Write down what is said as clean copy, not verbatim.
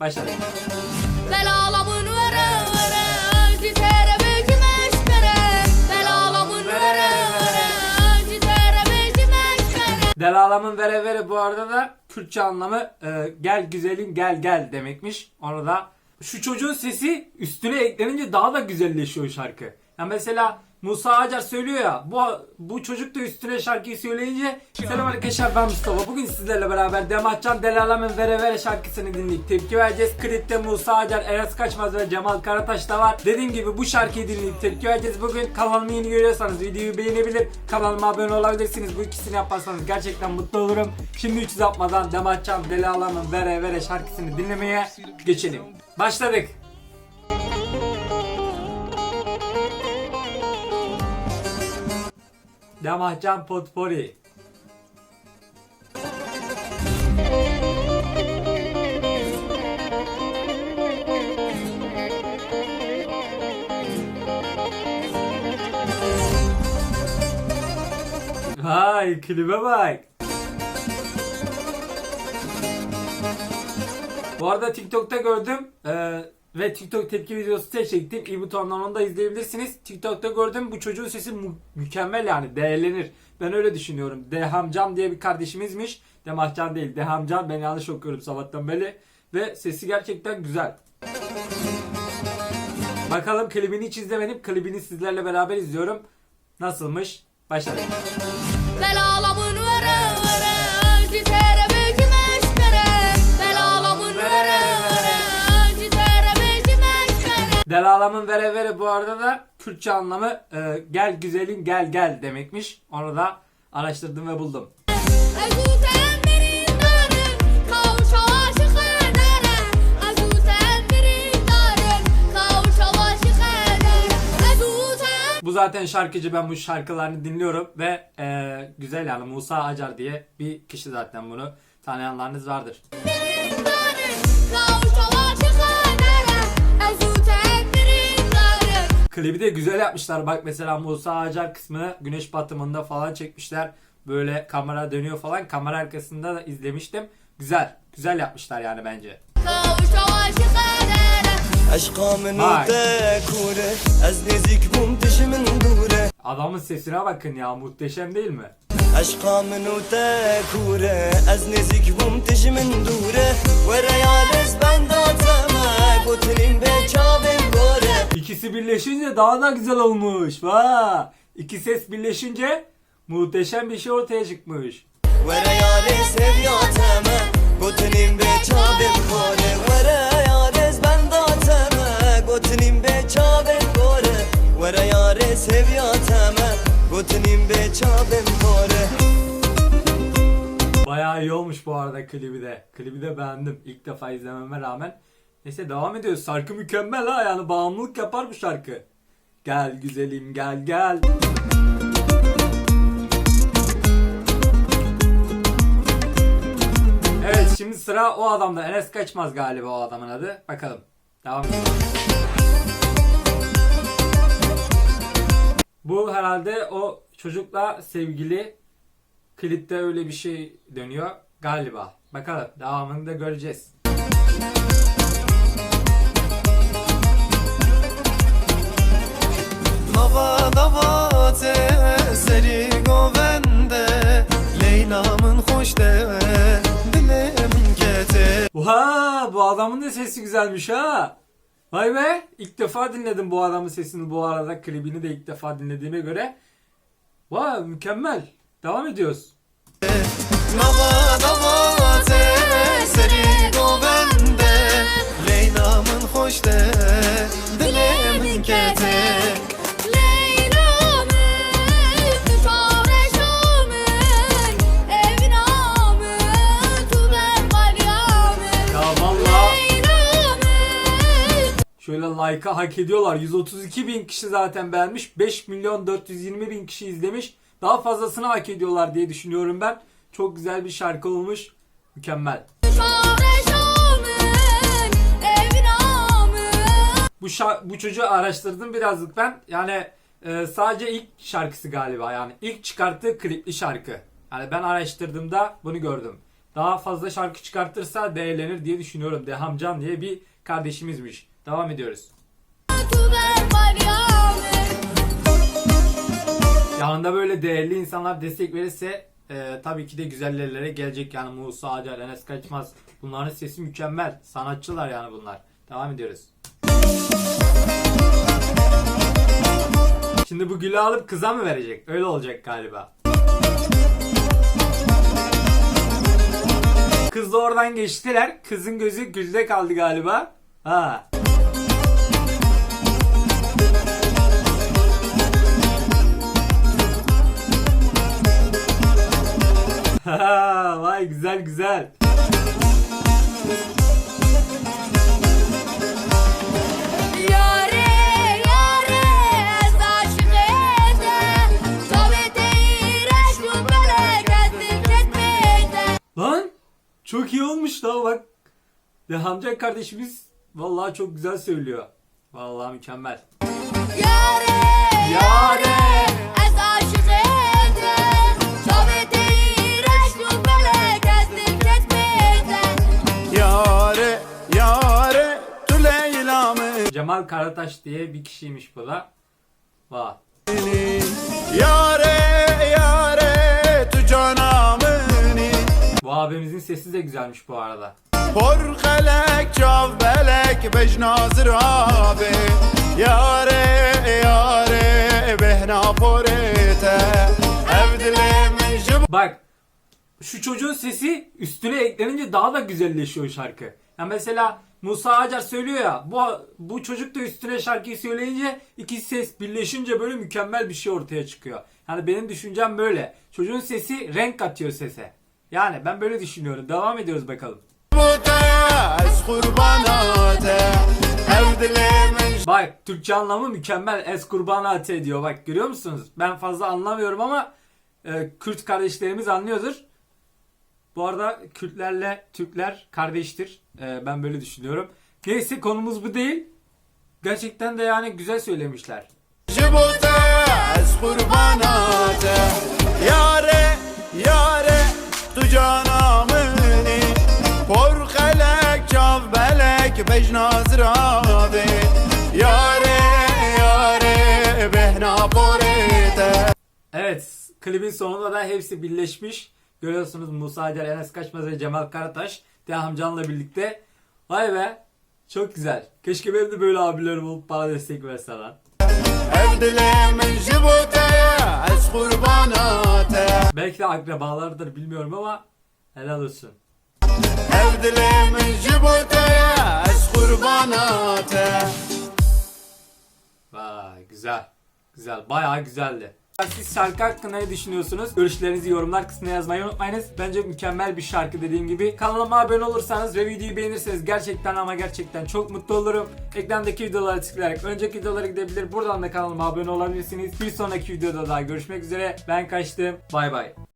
Başladık. Belalamın vere vere citere becmeşkere Belalamın vere vere citere becmeşkere Delalamın vere vere bu arada da Kürtçe anlamı gel güzelim gel gel demekmiş. Onu da şu çocuğun sesi üstüne eklenince daha da güzelleşiyor şarkı. Ya mesela Musa Acar söylüyor ya, bu çocuk da üstüne şarkıyı söyleyince. Selam arkadaşlar, ben Mustafa. Bugün sizlerle beraber Demetcan Delalamın Vere Vere şarkısını dinleyip tepki vereceğiz. Klipte Musa Acar, Enes Kaçmaz ve Cemal Karataş da var. Dediğim gibi bu şarkıyı dinleyip tepki vereceğiz. Bugün kanalımı yeni görüyorsanız videoyu beğenebilir, kanalıma abone olabilirsiniz. Bu ikisini yaparsanız gerçekten mutlu olurum. Şimdi hiç uzatmadan Demetcan Delalamın Vere Vere şarkısını dinlemeye geçelim. Başladık. Demetcan Potpourri. Vay, klibe bak. Bu arada TikTok'ta gördüm ve TikTok tepki videosu da çektim. İyi butondan onu da izleyebilirsiniz. TikTok'ta gördüm, bu çocuğun sesi mükemmel, yani değerlenir. Ben öyle düşünüyorum. Dehamcan diye bir kardeşimizmiş. Demetcan değil, Dehamcan. Ben yanlış okuyorum sabahtan beri. Ve sesi gerçekten güzel. Bakalım, klibini hiç izlemedim. Klibini sizlerle beraber izliyorum. Nasılmış? Başlayalım. Belalamın vere vere citere becmeşkere Belalamın vere vere citere becmeşkere Delalamın vere vere bu arada da Kürtçe anlamı gel güzelim gel gel demekmiş. Onu da araştırdım ve buldum. Azuten birinden kavuşa aşık ederim Azuten birinden kavuşa aşık ederim Azuten Bu zaten şarkıcı, ben bu şarkılarını dinliyorum ve güzel, yani Musa Acar diye bir kişi, zaten bunu tanıyanlarınız vardır. birinden kavuşa aşık ederim Azuten birinden Klibi de güzel yapmışlar. Bak mesela Musa Acar kısmını güneş batımında falan çekmişler. Böyle kamera dönüyor falan. Kamera arkasında da izlemiştim. Güzel. Güzel yapmışlar yani bence. kavuşa aşık ederim عشقا من Vay. تاكوره از نزيك بومتش من دوره Adamın sesine bakın ya, muhteşem değil mi? عشقا من تاكوره از نزيك بومتش من دوره ورا يالس بنداتما قتلين بچاوم gore İkisi birleşince daha da güzel olmuş. Vay. İki ses birleşince muhteşem bir şey ortaya çıkmış. ورا يالس هياتما قتلين بچاوم gore ورا يالس بنداتما قتلين بچاوم gore ورا يالس هياتما قتلين بچاوم gore Bayağı iyi olmuş bu arada klibi de. Klibi de beğendim. İlk defa izlememe rağmen. Neyse, devam ediyoruz. Şarkı mükemmel ha, yani bağımlılık yapar bu şarkı. Gel güzelim gel gel. Evet, şimdi sıra o adamda. Enes Kaçmaz galiba o adamın adı. Bakalım. Devam edelim. Bu herhalde o çocukla sevgili. Klipte öyle bir şey dönüyor galiba. Bakalım, devamını da göreceğiz. Navadavat seri govende Leyla'mın hoş de dilemin kete Oha, bu adamın da sesi güzelmiş ha. Vay be, ilk defa dinledim bu adamın sesini, bu arada klibini de ilk defa dinlediğime göre. Vay, mükemmel. Devam ediyoruz. Navadavat seri govende Leyla'mın hoş de dilemin kete Leyla'mın düşare şamın Evinamın tüber balyamın Ya valla Leyla'mın şöyle like'a hak ediyorlar. 132 bin kişi zaten beğenmiş. 5 milyon 420 bin kişi izlemiş. Daha fazlasını hak ediyorlar diye düşünüyorum ben. Çok güzel bir şarkı olmuş. Mükemmel. düşare şamın Evinamın Bu çocuğu araştırdım birazcık ben. Yani sadece ilk şarkısı galiba, yani ilk çıkarttığı klipli şarkı. Yani ben araştırdığımda bunu gördüm. daha fazla şarkı çıkartırsa değerlenir diye düşünüyorum. Dehamcan diye bir kardeşimizmiş. Devam ediyoruz. Tu ver balyamı. Yanında böyle değerli insanlar destek verirse tabii ki de güzel yerlere gelecek. Yani Musa Acar, Enes Kaçmaz. Bunların sesi mükemmel. Sanatçılar yani bunlar. Devam ediyoruz. Şimdi bu gülü alıp kıza mı verecek? Öyle olacak galiba. Kız da oradan geçtiler. Kızın gözü gülde kaldı galiba. Ha. Vay güzel güzel. Yare yare ez aşıkete. Sohbete iğreş bu bereket etmeyde. Lan çok iyi olmuş da bak. Dehamcan kardeşimiz vallahi çok güzel söylüyor. Vallahi mükemmel. Yare Yare. ez aşıkete. Sohbete iğreş bu bereket etmeyde. Yare yare tu Leyla'mı Cemal Karataş diye bir kişiymiş bu da. Vay. Yare yare tu canamını Bu abimizin sesi de güzelmiş bu arada. Porkelek çav belek bejnazır abi Yare yare behna porete Evdilemin jib Bak şu çocuğun sesi üstüne eklenince daha da güzelleşiyor şarkı. Ya mesela Musa Acar söylüyor ya, bu çocuk da üstüne şarkıyı söyleyince iki ses birleşince böyle mükemmel bir şey ortaya çıkıyor. Yani benim düşüncem böyle. Çocuğun sesi renk katıyor sese. Yani ben böyle düşünüyorum. Devam ediyoruz bakalım. ez kurbanate Evdilemin Bak Türkçe anlamı mükemmel. Es kurbanı ate diyor. Bak görüyor musunuz? Ben fazla anlamıyorum ama Kürt kardeşlerimiz anlıyordur. Bu arada Kürtlerle Türkler kardeştir. Ben böyle düşünüyorum. Neyse konumuz bu değil. Gerçekten de yani güzel söylemişler. jibote ez kurbanate Yare yare tu canamını Porkelek çav belek bejnazır abi Yare yare behna porete Evet klibin sonunda da hepsi birleşmiş. Görüyorsunuz Musa Acar, Enes Kaçmaz ve Cemal Karataş Dehamcan'la birlikte. Vay be çok güzel. Keşke benim de böyle abilerim olup bana destek verse lan. Evdilemin jibote ez kurbanate Belki de akrabalardır bilmiyorum ama helal olsun. Evdilemin jibote ez kurbanate Vay güzel. Güzel. Bayağı güzeldi. Siz şarkı hakkında ne düşünüyorsunuz? Görüşlerinizi yorumlar kısmına yazmayı unutmayınız. Bence mükemmel bir şarkı dediğim gibi. Kanalıma abone olursanız ve videoyu beğenirseniz gerçekten ama gerçekten çok mutlu olurum. Ekrandaki videolara tıklayarak önceki videolara gidebilir. Buradan da kanalıma abone olabilirsiniz. Bir sonraki videoda daha görüşmek üzere. Ben kaçtım. Bay bay.